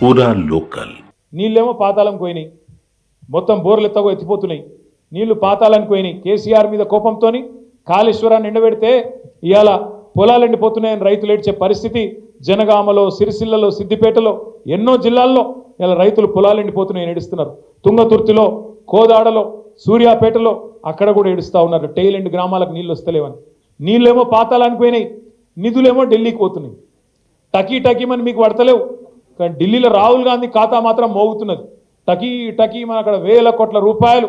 పూరా లోకల్. నీళ్ళేమో పాతాళం పోయినాయి, మొత్తం బోర్లు ఎత్తగో ఎత్తిపోతున్నాయి, నీళ్లు పాతాళానికి పోయినాయి. కేసీఆర్ మీద కోపంతోని కాళేశ్వరాన్ని ఎండబెడితే ఇవాళ పొలాలు ఎండిపోతున్నాయని రైతులు ఏడ్చే పరిస్థితి జనగామలో, సిరిసిల్లలో, సిద్దిపేటలో, ఎన్నో జిల్లాల్లో ఇలా రైతులు పొలాలు ఎండిపోతున్నాయని ఏడుస్తున్నారు. తుంగతుర్తిలో, కోదాడలో, సూర్యాపేటలో అక్కడ కూడా ఏడుస్తూ ఉన్నారు. టెయిల్ ఎండ్ గ్రామాలకు నీళ్ళు వస్తలేవని. నీళ్ళేమో పాతాళానికి పోయినాయి, నిధులేమో ఢిల్లీకి పోతున్నాయి. టకీమని మీకు పడతలేవు, కానీ ఢిల్లీలో రాహుల్ గాంధీ ఖాతా మాత్రం మోగుతున్నది. టకీమని అక్కడ వేల కోట్ల రూపాయలు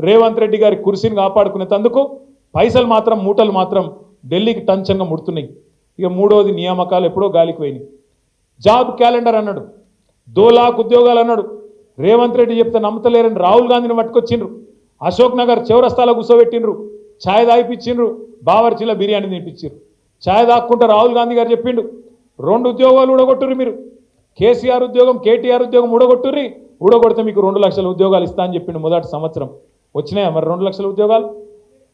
రేవంత్ రెడ్డి గారి కుర్సీని కాపాడుకునేందుకు పైసలు మాత్రం మూటలు మాత్రం ఢిల్లీకి టంచంగా ముడుతున్నాయి. ఇక మూడోది నియామకాలు ఎప్పుడో గాలికి పోయినాయి. జాబ్ క్యాలెండర్ అన్నాడు, 2 లాఖ్ ఉద్యోగాలు అన్నాడు. రేవంత్ రెడ్డి చెప్తే నమ్మతలేరని రాహుల్ గాంధీని పట్టుకొచ్చిండ్రు. అశోక్ నగర్ చౌరస్తాలో కూర్చోబెట్టిండ్రు, ఛాయ్ తాగిపించిండ్రు, బావర్చీల బిర్యానీ తినిపించారు. ఛాయ్ తాక్కుంటే రాహుల్ గాంధీ గారు చెప్పిండు, 2 ఉద్యోగాలు ఊడగొట్టుర్రి మీరు, కేసీఆర్ ఉద్యోగం, కేటీఆర్ ఉద్యోగం ఊడగొట్టుర్రి, ఊడగొడితే మీకు 2 లక్షల ఉద్యోగాలు ఇస్తా అని చెప్పిండు. మొదటి సంవత్సరం వచ్చినాయా మరి 2 లక్షల ఉద్యోగాలు?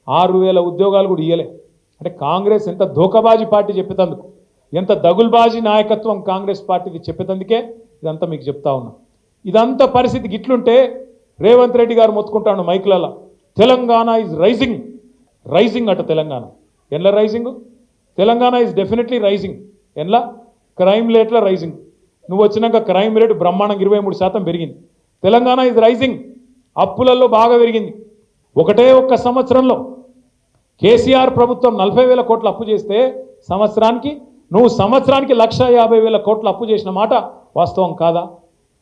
6,000 ఉద్యోగాలు కూడా ఇయ్యలే. అంటే కాంగ్రెస్ ఎంత ధోకబాజీ పార్టీ చెప్పేందుకు, ఎంత దగుల్బాజీ నాయకత్వం కాంగ్రెస్ పార్టీకి చెప్పేందుకే ఇదంతా మీకు చెప్తా ఉన్నా. ఇదంతా పరిస్థితి గిట్లుంటే రేవంత్ రెడ్డి గారు మొత్తుకుంటాడు మైకులలో, తెలంగాణ ఈజ్ రైజింగ్ అట. తెలంగాణ ఎన్లా rising? Telangana is definitely rising. ఎన్లా? క్రైమ్ రేట్ల రైజింగ్. నువ్వు వచ్చినాక క్రైమ్ రేటు బ్రహ్మాండంగా 23% పెరిగింది. Telangana is rising. అప్పులలో బాగా పెరిగింది. ఒక్క సంవత్సరంలో కేసీఆర్ ప్రభుత్వం 40,000 కోట్ల అప్పు చేస్తే నువ్వు సంవత్సరానికి 1,50,000 కోట్ల అప్పు చేసిన మాట వాస్తవం కాదా?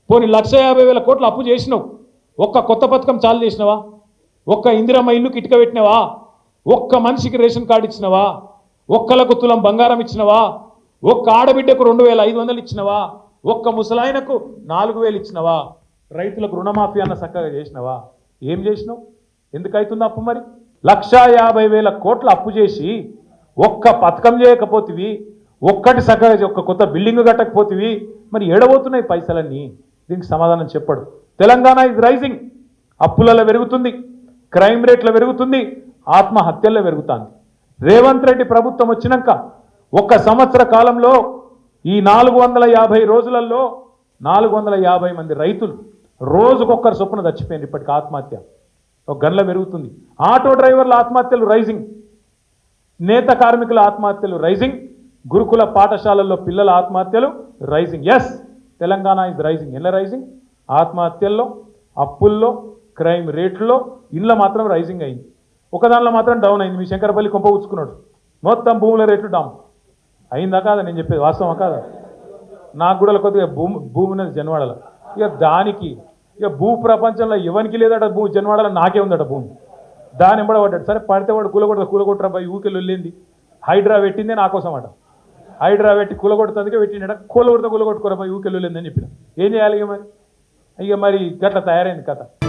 పోనీ 1,50,000 కోట్ల అప్పు చేసినావు, ఒక్క కొత్త పథకం చాలు చేసినవా? ఒక్క ఇందిరమ్మ ఇల్లుకి ఇటుక పెట్టినవా? ఒక్క మనిషికి రేషన్ కార్డు ఇచ్చినవా? ఒక్కలకు తులం బంగారం ఇచ్చినవా? ఒక్క ఆడబిడ్డకు 2,500 ఇచ్చినవా? ఒక్క ముసలాయనకు 4,000 ఇచ్చినవా? రైతులకు రుణమాఫీ అన్న చక్కగా చేసినవా? ఏం చేసినావు? ఎందుకు అవుతుంది అప్పు? మరి 1,50,000 కోట్ల అప్పు చేసి ఒక్క పథకం చేయకపోతివి, ఒక్కటి చక్కగా ఒక్క కొత్త బిల్డింగ్ కట్టకపోతివి, మరి ఏడబోతున్నాయి పైసలన్నీ? దీనికి సమాధానం చెప్పడు. Telangana is rising. అప్పులలో పెరుగుతుంది, క్రైమ్ రేట్లో పెరుగుతుంది, ఆత్మహత్యల్లో పెరుగుతుంది. రేవంత్ రెడ్డి ప్రభుత్వం వచ్చినాక 1 సంవత్సర కాలంలో ఈ 450 రోజులలో 450 మంది రైతులు రోజుకొక్కరు చొప్పున చచ్చిపోయింది. ఇప్పటికి ఆత్మహత్య ఒక గంటల పెరుగుతుంది. ఆటో డ్రైవర్ల ఆత్మహత్యలు రైజింగ్, నేత కార్మికుల ఆత్మహత్యలు రైజింగ్, గురుకుల పాఠశాలల్లో పిల్లల ఆత్మహత్యలు rising. Yes, Telangana is rising. ఎలా రైజింగ్? ఆత్మహత్యల్లో, అప్పుల్లో, క్రైమ్ రేట్లో, ఇళ్ళ మాత్రం రైజింగ్ అయింది. ఒక దానిలో మాత్రం డౌన్ అయింది. మీ శంకరపల్లి కొంప ఉచ్చుకున్నాడు, మొత్తం భూముల రేట్లు డౌన్ అయిందా కాదా? నేను చెప్పేది వాస్తవం కాదా? నాకు కూడా కొద్దిగా భూమి ఉన్నది జన్వాడలో. ఇక దానికి భూ ప్రపంచంలో ఎవరికి లేదట భూ, జన్వాడలో నాకే ఉందట భూమి. దాని ఎంబడ పడ్డాడు. సరే పడితే వాడు కూలగొట్టరా బాయ్, ఊకెళ్ళి వెళ్ళింది. హైడ్రా పెట్టిందే నా కోసం అట. హైడ్రా పెట్టి కూలగొడుతుందికే పెట్టిండట. కూలగొట్టుకోరా బాయ్, ఊకెళ్ళి వెళ్ళింది అని చెప్పిన. ఏం చేయాలి ఇక మరి? గట్లా తయారైంది కథ.